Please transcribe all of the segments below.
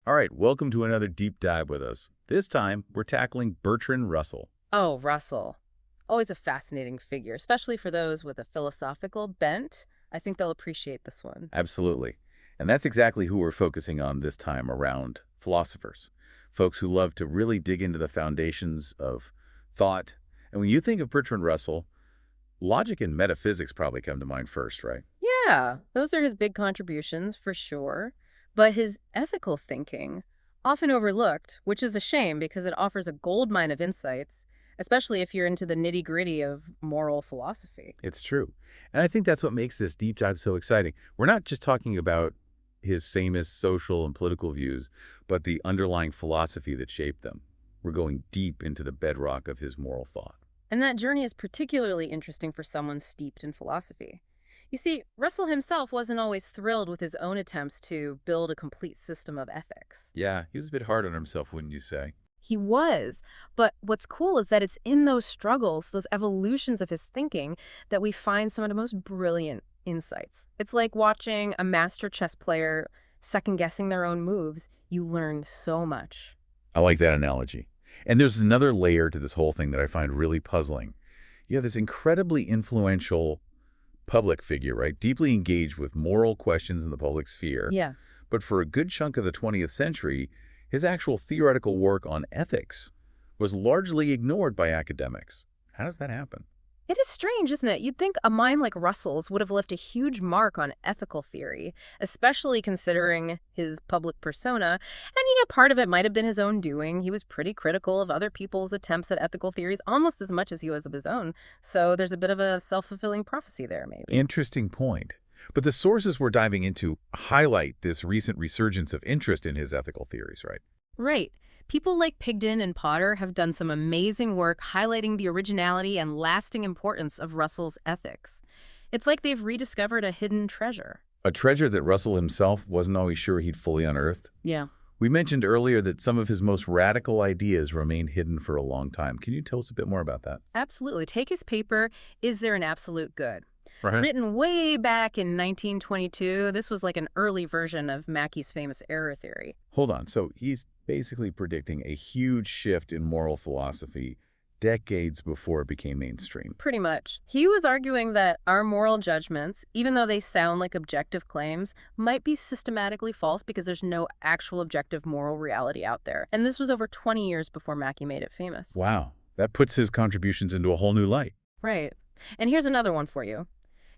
All right, welcome to another deep dive with us. This time, we're tackling Bertrand Russell. Oh, Russell. Always a fascinating figure, especially for those with a philosophical bent. I think they'll appreciate this one. Absolutely. And that's exactly who we're focusing on this time around philosophers, folks who love to really dig into the foundations of thought. And when you think of Bertrand Russell, logic and metaphysics probably come to mind first, right? Yeah, those are his big contributions for sure. But his ethical thinking, often overlooked, which is a shame because it offers a goldmine of insights, especially if you're into the nitty-gritty of moral philosophy. It's true. And I think that's what makes this deep dive so exciting. We're not just talking about his famous social and political views, but the underlying philosophy that shaped them. We're going deep into the bedrock of his moral thought. And that journey is particularly interesting for someone steeped in philosophy. You see, Russell himself wasn't always thrilled with his own attempts to build a complete system of ethics. Yeah, he was a bit hard on himself, wouldn't you say? He was. But what's cool is that it's in those struggles, those evolutions of his thinking, that we find some of the most brilliant insights. It's like watching a master chess player second guessing their own moves. You learn so much. I like that analogy. And there's another layer to this whole thing that I find really puzzling. You have this incredibly influential public figure, right? Deeply engaged with moral questions in the public sphere. Yeah. But for a good chunk of the 20th century, his actual theoretical work on ethics was largely ignored by academics. How does that happen? It is strange, isn't it? You'd think a mind like Russell's would have left a huge mark on ethical theory, especially considering his public persona. And, part of it might have been his own doing. He was pretty critical of other people's attempts at ethical theories almost as much as he was of his own. So there's a bit of a self-fulfilling prophecy there, maybe. Interesting point. But the sources we're diving into highlight this recent resurgence of interest in his ethical theories, right? Right. People like Pigden and Potter have done some amazing work highlighting the originality and lasting importance of Russell's ethics. It's like they've rediscovered a hidden treasure. A treasure that Russell himself wasn't always sure he'd fully unearthed. Yeah. We mentioned earlier that some of his most radical ideas remain hidden for a long time. Can you tell us a bit more about that? Absolutely. Take his paper, Is There an Absolute Good? Right. Written way back in 1922, this was like an early version of Mackey's famous error theory. Hold on. So he's basically predicting a huge shift in moral philosophy decades before it became mainstream. Pretty much. He was arguing that our moral judgments, even though they sound like objective claims, might be systematically false because there's no actual objective moral reality out there. And this was over 20 years before Mackey made it famous. Wow. That puts his contributions into a whole new light. Right. And here's another one for you.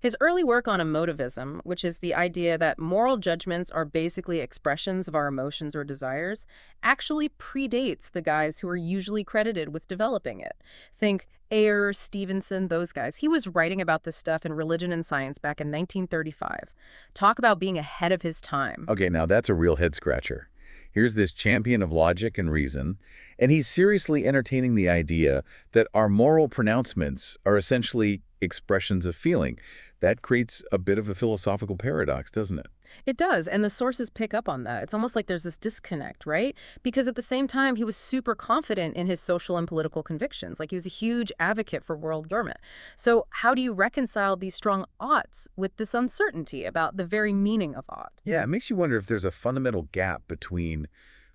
His early work on emotivism, which is the idea that moral judgments are basically expressions of our emotions or desires, actually predates the guys who are usually credited with developing it. Think Ayer, Stevenson, those guys. He was writing about this stuff in Religion and Science back in 1935. Talk about being ahead of his time. Okay, now that's a real head scratcher. Here's this champion of logic and reason, and he's seriously entertaining the idea that our moral pronouncements are essentially expressions of feeling. That creates a bit of a philosophical paradox, doesn't it? It does, and the sources pick up on that. It's almost like there's this disconnect, right? Because at the same time, he was super confident in his social and political convictions. Like he was a huge advocate for world government. So how do you reconcile these strong oughts with this uncertainty about the very meaning of ought? Yeah, it makes you wonder if there's a fundamental gap between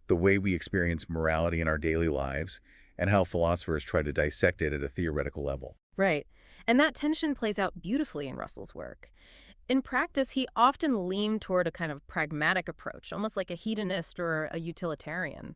the way we experience morality in our daily lives and how philosophers try to dissect it at a theoretical level. Right. And that tension plays out beautifully in Russell's work. In practice, he often leaned toward a kind of pragmatic approach, almost like a hedonist or a utilitarian,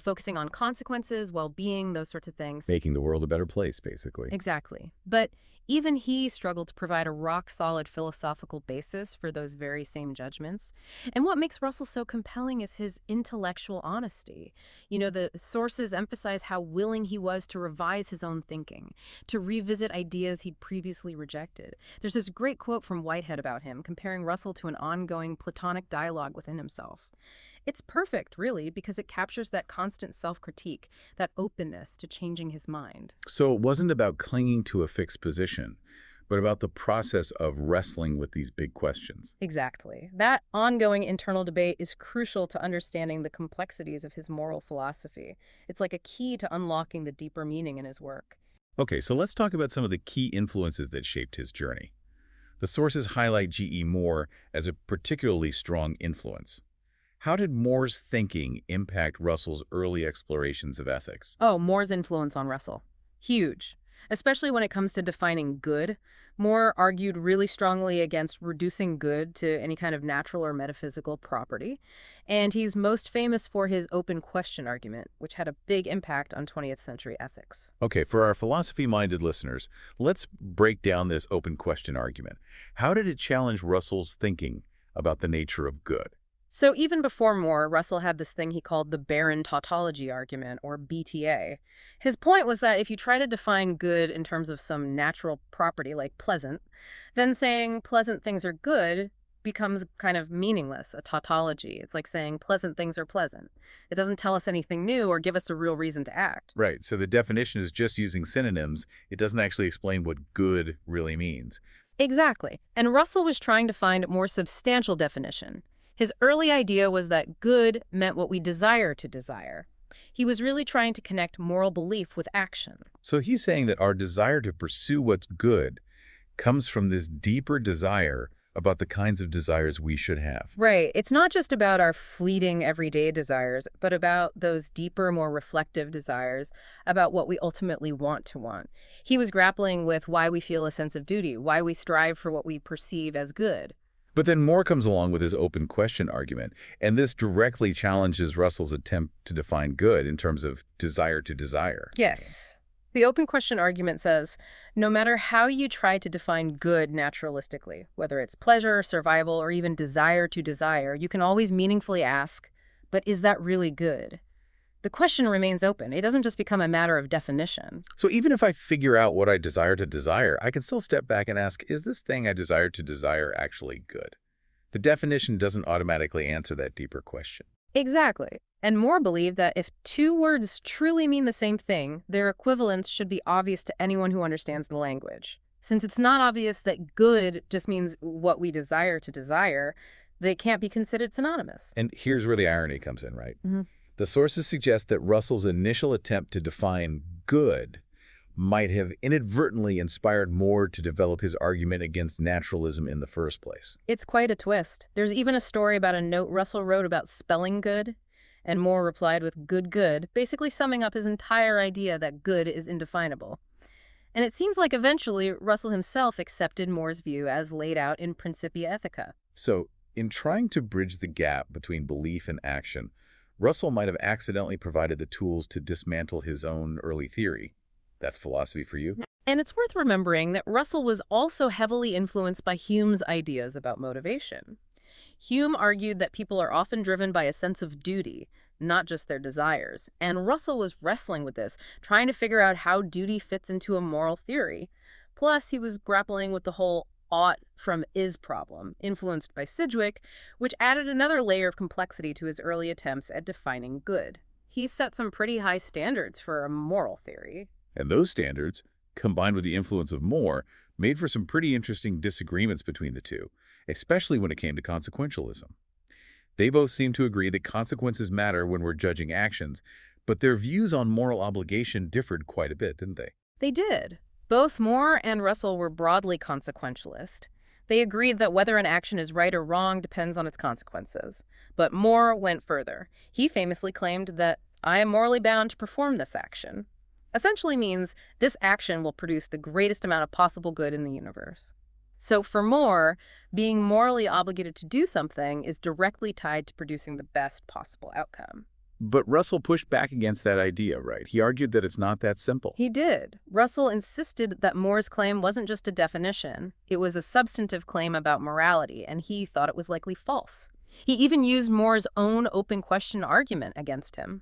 focusing on consequences, well-being, those sorts of things. Making the world a better place, basically. Exactly. But even he struggled to provide a rock-solid philosophical basis for those very same judgments. And what makes Russell so compelling is his intellectual honesty. The sources emphasize how willing he was to revise his own thinking, to revisit ideas he'd previously rejected. There's this great quote from Whitehead about him, comparing Russell to an ongoing Platonic dialogue within himself. It's perfect, really, because it captures that constant self-critique, that openness to changing his mind. So it wasn't about clinging to a fixed position, but about the process of wrestling with these big questions. Exactly. That ongoing internal debate is crucial to understanding the complexities of his moral philosophy. It's like a key to unlocking the deeper meaning in his work. Okay, so let's talk about some of the key influences that shaped his journey. The sources highlight G.E. Moore as a particularly strong influence. How did Moore's thinking impact Russell's early explorations of ethics? Oh, Moore's influence on Russell. Huge. Especially when it comes to defining good. Moore argued really strongly against reducing good to any kind of natural or metaphysical property. And he's most famous for his open question argument, which had a big impact on 20th century ethics. Okay, for our philosophy-minded listeners, let's break down this open question argument. How did it challenge Russell's thinking about the nature of good? So even before Moore, Russell had this thing he called the barren tautology argument, or BTA. His point was that if you try to define good in terms of some natural property like pleasant, then saying pleasant things are good becomes kind of meaningless, a tautology. It's like saying pleasant things are pleasant. It doesn't tell us anything new or give us a real reason to act. Right, so the definition is just using synonyms. It doesn't actually explain what good really means. Exactly. And Russell was trying to find a more substantial definition. His early idea was that good meant what we desire to desire. He was really trying to connect moral belief with action. So he's saying that our desire to pursue what's good comes from this deeper desire about the kinds of desires we should have. Right. It's not just about our fleeting everyday desires, but about those deeper, more reflective desires about what we ultimately want to want. He was grappling with why we feel a sense of duty, why we strive for what we perceive as good. But then Moore comes along with his open question argument, and this directly challenges Russell's attempt to define good in terms of desire to desire. Yes. The open question argument says, no matter how you try to define good naturalistically, whether it's pleasure, survival, or even desire to desire, you can always meaningfully ask, but is that really good? The question remains open. It doesn't just become a matter of definition. So even if I figure out what I desire to desire, I can still step back and ask, is this thing I desire to desire actually good? The definition doesn't automatically answer that deeper question. Exactly. And Moore believed that if two words truly mean the same thing, their equivalence should be obvious to anyone who understands the language. Since it's not obvious that good just means what we desire to desire, they can't be considered synonymous. And here's where the irony comes in, right? Mhm. The sources suggest that Russell's initial attempt to define good might have inadvertently inspired Moore to develop his argument against naturalism in the first place. It's quite a twist. There's even a story about a note Russell wrote about spelling good, and Moore replied with good, basically summing up his entire idea that good is indefinable. And it seems like eventually Russell himself accepted Moore's view as laid out in Principia Ethica. So, in trying to bridge the gap between belief and action, Russell might have accidentally provided the tools to dismantle his own early theory. That's philosophy for you? And it's worth remembering that Russell was also heavily influenced by Hume's ideas about motivation. Hume argued that people are often driven by a sense of duty, not just their desires. And Russell was wrestling with this, trying to figure out how duty fits into a moral theory. Plus, he was grappling with the whole ought from is problem, influenced by Sidgwick, which added another layer of complexity to his early attempts at defining good. He set some pretty high standards for a moral theory. And those standards, combined with the influence of Moore, made for some pretty interesting disagreements between the two, especially when it came to consequentialism. They both seemed to agree that consequences matter when we're judging actions, but their views on moral obligation differed quite a bit, didn't they? They did. Both Moore and Russell were broadly consequentialist. They agreed that whether an action is right or wrong depends on its consequences. But Moore went further. He famously claimed that I am morally bound to perform this action. Essentially means this action will produce the greatest amount of possible good in the universe. So for Moore, being morally obligated to do something is directly tied to producing the best possible outcome. But Russell pushed back against that idea, right? He argued that it's not that simple. He did. Russell insisted that Moore's claim wasn't just a definition. It was a substantive claim about morality, and he thought it was likely false. He even used Moore's own open question argument against him.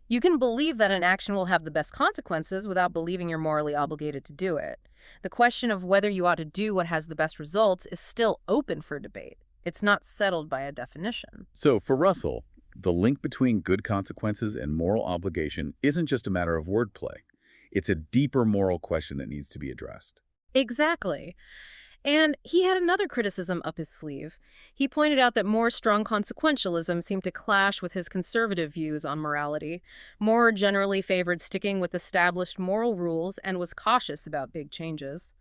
You can believe that an action will have the best consequences without believing you're morally obligated to do it. The question of whether you ought to do what has the best results is still open for debate. It's not settled by a definition. So for Russell, the link between good consequences and moral obligation isn't just a matter of wordplay. It's a deeper moral question that needs to be addressed. Exactly. And he had another criticism up his sleeve. He pointed out that Moore's strong consequentialism seemed to clash with his conservative views on morality. Moore generally favored sticking with established moral rules and was cautious about big changes.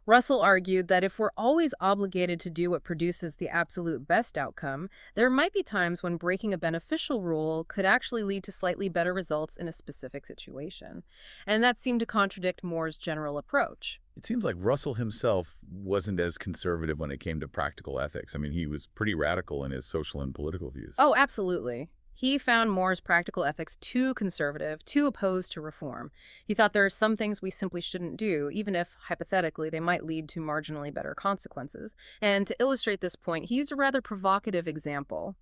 Russell argued that if we're always obligated to do what produces the absolute best outcome, there might be times when breaking a beneficial rule could actually lead to slightly better results in a specific situation. And that seemed to contradict Moore's general approach. It seems like Russell himself wasn't as conservative when it came to practical ethics. I mean, he was pretty radical in his social and political views. Oh, absolutely. He found Moore's practical ethics too conservative, too opposed to reform. He thought there are some things we simply shouldn't do, even if, hypothetically, they might lead to marginally better consequences. And to illustrate this point, he used a rather provocative example.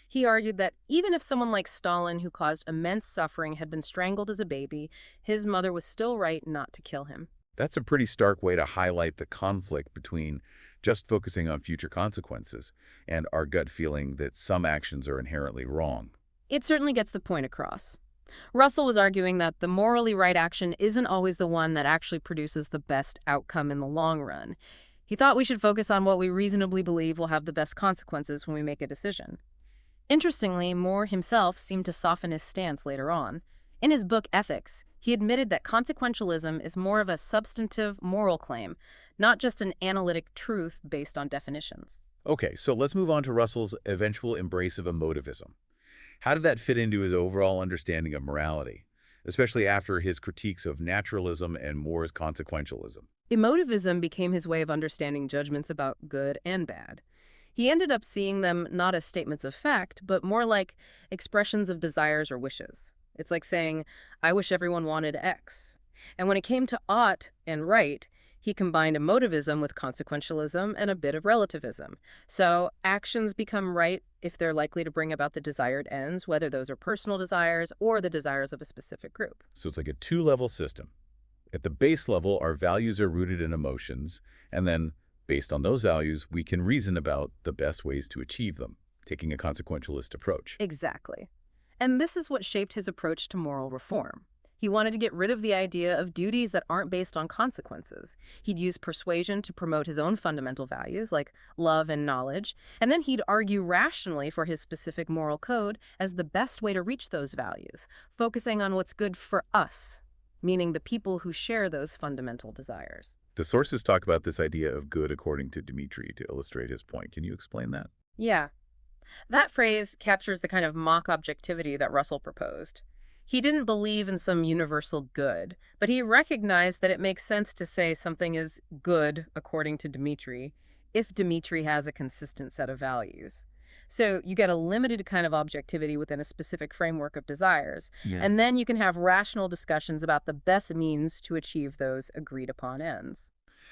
He argued that even if someone like Stalin, who caused immense suffering, had been strangled as a baby, his mother was still right not to kill him. That's a pretty stark way to highlight the conflict between just focusing on future consequences and our gut feeling that some actions are inherently wrong. It certainly gets the point across. Russell was arguing that the morally right action isn't always the one that actually produces the best outcome in the long run. He thought we should focus on what we reasonably believe will have the best consequences when we make a decision. Interestingly, Moore himself seemed to soften his stance later on. In his book Ethics, he admitted that consequentialism is more of a substantive moral claim, not just an analytic truth based on definitions. Okay, so let's move on to Russell's eventual embrace of emotivism. How did that fit into his overall understanding of morality, especially after his critiques of naturalism and Moore's consequentialism? Emotivism became his way of understanding judgments about good and bad. He ended up seeing them not as statements of fact, but more like expressions of desires or wishes. It's like saying, I wish everyone wanted X. And when it came to ought and right, he combined emotivism with consequentialism and a bit of relativism. So actions become right if they're likely to bring about the desired ends, whether those are personal desires or the desires of a specific group. So it's like a two-level system. At the base level, our values are rooted in emotions, and then, based on those values, we can reason about the best ways to achieve them, taking a consequentialist approach. Exactly. And this is what shaped his approach to moral reform. He wanted to get rid of the idea of duties that aren't based on consequences. He'd use persuasion to promote his own fundamental values, like love and knowledge, and then he'd argue rationally for his specific moral code as the best way to reach those values, focusing on what's good for us, meaning the people who share those fundamental desires. The sources talk about this idea of good according to Dmitri to illustrate his point. Can you explain that? Yeah, that phrase captures the kind of mock objectivity that Russell proposed. He didn't believe in some universal good, but he recognized that it makes sense to say something is good, according to Dmitri, if Dmitri has a consistent set of values. So you get a limited kind of objectivity within a specific framework of desires, Yeah. and then you can have rational discussions about the best means to achieve those agreed upon ends.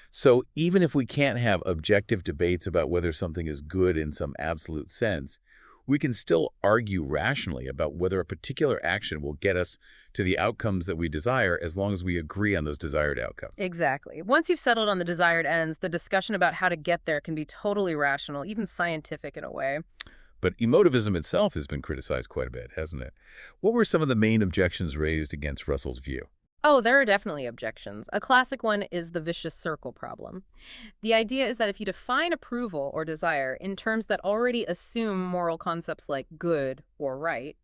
So even if we can't have objective debates about whether something is good in some absolute sense, we can still argue rationally about whether a particular action will get us to the outcomes that we desire as long as we agree on those desired outcomes. Exactly. Once you've settled on the desired ends, the discussion about how to get there can be totally rational, even scientific in a way. But emotivism itself has been criticized quite a bit, hasn't it? What were some of the main objections raised against Russell's view? Oh, there are definitely objections. A classic one is the vicious circle problem. The idea is that if you define approval or desire in terms that already assume moral concepts like good or right,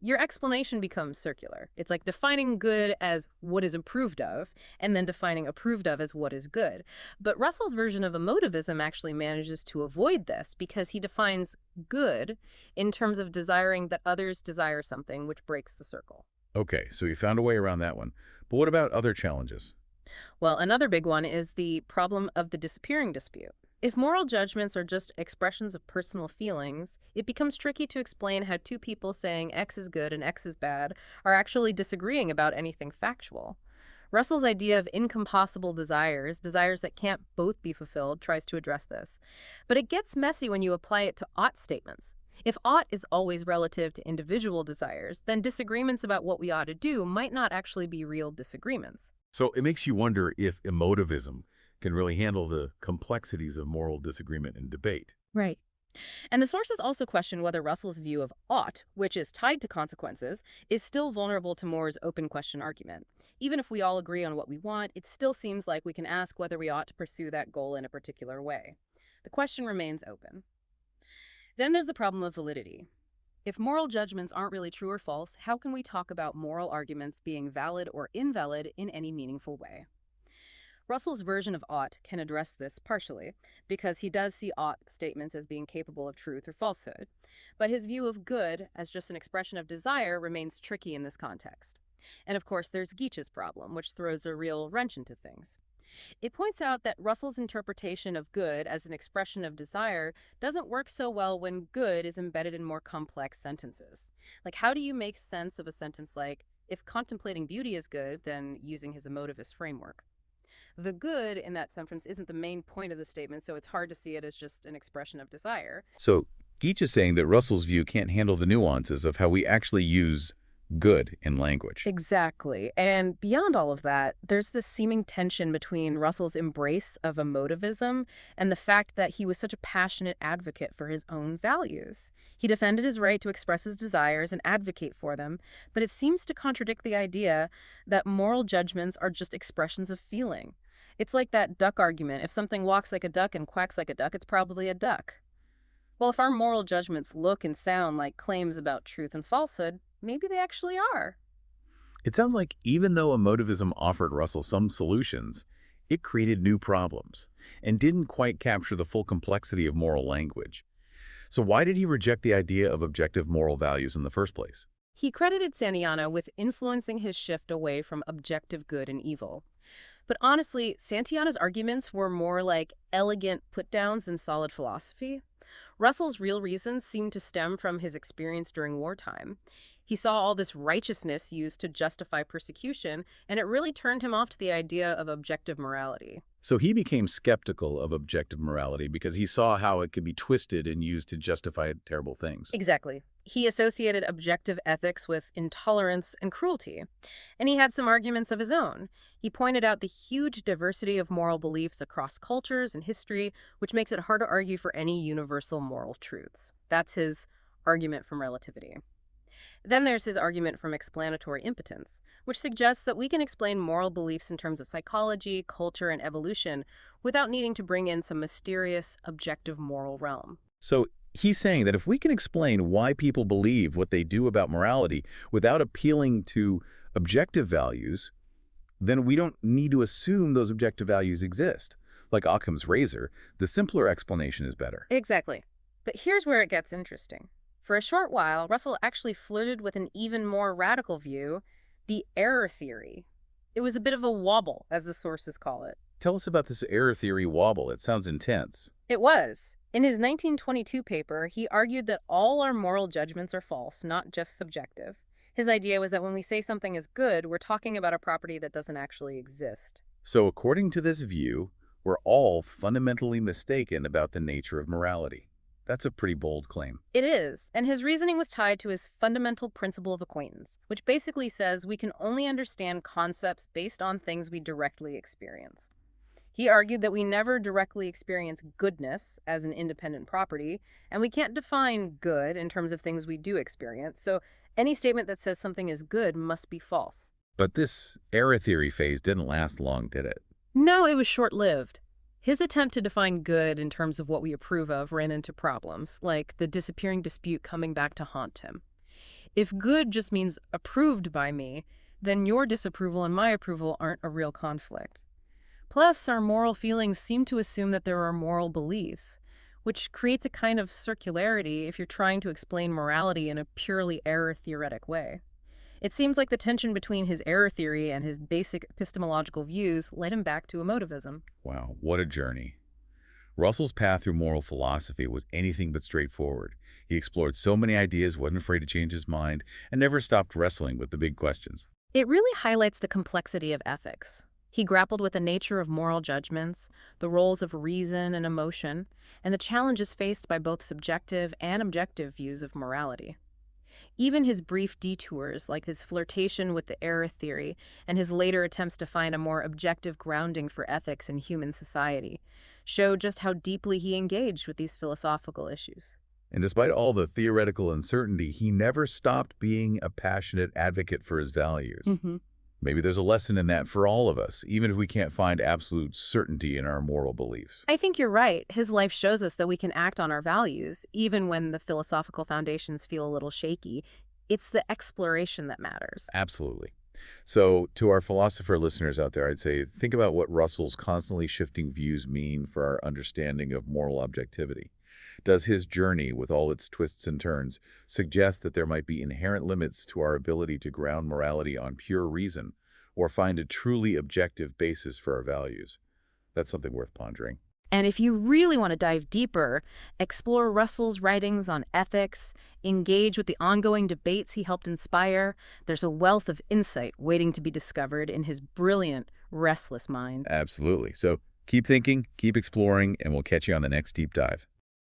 your explanation becomes circular. It's like defining good as what is approved of, and then defining approved of as what is good. But Russell's version of emotivism actually manages to avoid this because he defines good in terms of desiring that others desire something, which breaks the circle. Okay, so he found a way around that one. But what about other challenges? Well, another big one is the problem of the disappearing dispute. If moral judgments are just expressions of personal feelings, it becomes tricky to explain how two people saying X is good and X is bad are actually disagreeing about anything factual. Russell's idea of incompossible desires, desires that can't both be fulfilled, tries to address this. But it gets messy when you apply it to ought statements. If ought is always relative to individual desires, then disagreements about what we ought to do might not actually be real disagreements. So it makes you wonder if emotivism can really handle the complexities of moral disagreement and debate. Right. And the sources also question whether Russell's view of ought, which is tied to consequences, is still vulnerable to Moore's open question argument. Even if we all agree on what we want, it still seems like we can ask whether we ought to pursue that goal in a particular way. The question remains open. Then there's the problem of validity. If moral judgments aren't really true or false, how can we talk about moral arguments being valid or invalid in any meaningful way? Russell's version of ought can address this partially, because he does see ought statements as being capable of truth or falsehood. But his view of good as just an expression of desire remains tricky in this context. And of course, there's Geach's problem, which throws a real wrench into things. It points out that Russell's interpretation of good as an expression of desire doesn't work so well when good is embedded in more complex sentences. Like, how do you make sense of a sentence like, if contemplating beauty is good, then using his emotivist framework? The good in that sentence isn't the main point of the statement, so it's hard to see it as just an expression of desire. So Geach is saying that Russell's view can't handle the nuances of how we actually use good in language. Exactly. And beyond all of that, there's this seeming tension between Russell's embrace of emotivism and the fact that he was such a passionate advocate for his own values. He defended his right to express his desires and advocate for them, but it seems to contradict the idea that moral judgments are just expressions of feeling. It's like that duck argument. If something walks like a duck and quacks like a duck, it's probably a duck. Well, if our moral judgments look and sound like claims about truth and falsehood, maybe they actually are. It sounds like even though emotivism offered Russell some solutions, it created new problems and didn't quite capture the full complexity of moral language. So why did he reject the idea of objective moral values in the first place? He credited Santayana with influencing his shift away from objective good and evil. But honestly, Santayana's arguments were more like elegant put-downs than solid philosophy. Russell's real reasons seemed to stem from his experience during wartime. He saw all this righteousness used to justify persecution, and it really turned him off to the idea of objective morality. So he became skeptical of objective morality because he saw how it could be twisted and used to justify terrible things. Exactly. He associated objective ethics with intolerance and cruelty. And he had some arguments of his own. He pointed out the huge diversity of moral beliefs across cultures and history, which makes it hard to argue for any universal moral truths. That's his argument from relativity. Then there's his argument from explanatory impotence, which suggests that we can explain moral beliefs in terms of psychology, culture, and evolution without needing to bring in some mysterious, objective moral realm. So he's saying that if we can explain why people believe what they do about morality without appealing to objective values, then we don't need to assume those objective values exist. Like Occam's razor, the simpler explanation is better. Exactly. But here's where it gets interesting. For a short while, Russell actually flirted with an even more radical view, the error theory. It was a bit of a wobble, as the sources call it. Tell us about this error theory wobble. It sounds intense. It was. In his 1922 paper, he argued that all our moral judgments are false, not just subjective. His idea was that when we say something is good, we're talking about a property that doesn't actually exist. So according to this view, we're all fundamentally mistaken about the nature of morality. That's a pretty bold claim. It is, and his reasoning was tied to his fundamental principle of acquaintance, which basically says we can only understand concepts based on things we directly experience. He argued that we never directly experience goodness as an independent property, and we can't define good in terms of things we do experience, so any statement that says something is good must be false. But this error theory phase didn't last long, did it? No, it was short-lived. His attempt to define good in terms of what we approve of ran into problems, like the disappearing dispute coming back to haunt him. If good just means approved by me, then your disapproval and my approval aren't a real conflict. Plus, our moral feelings seem to assume that there are moral beliefs, which creates a kind of circularity if you're trying to explain morality in a purely error-theoretic way. It seems like the tension between his error theory and his basic epistemological views led him back to emotivism. Wow, what a journey. Russell's path through moral philosophy was anything but straightforward. He explored so many ideas, wasn't afraid to change his mind, and never stopped wrestling with the big questions. It really highlights the complexity of ethics. He grappled with the nature of moral judgments, the roles of reason and emotion, and the challenges faced by both subjective and objective views of morality. Even his brief detours, like his flirtation with the error theory and his later attempts to find a more objective grounding for ethics in human society, show just how deeply he engaged with these philosophical issues. And despite all the theoretical uncertainty, he never stopped being a passionate advocate for his values. Maybe there's a lesson in that for all of us, even if we can't find absolute certainty in our moral beliefs. I think you're right. His life shows us that we can act on our values, even when the philosophical foundations feel a little shaky. It's the exploration that matters. Absolutely. So, to our philosopher listeners out there, I'd say think about what Russell's constantly shifting views mean for our understanding of moral objectivity. Does his journey, with all its twists and turns, suggest that there might be inherent limits to our ability to ground morality on pure reason or find a truly objective basis for our values? That's something worth pondering. And if you really want to dive deeper, explore Russell's writings on ethics, engage with the ongoing debates he helped inspire. There's a wealth of insight waiting to be discovered in his brilliant, restless mind. Absolutely. So, keep thinking, keep exploring, and we'll catch you on the next deep dive.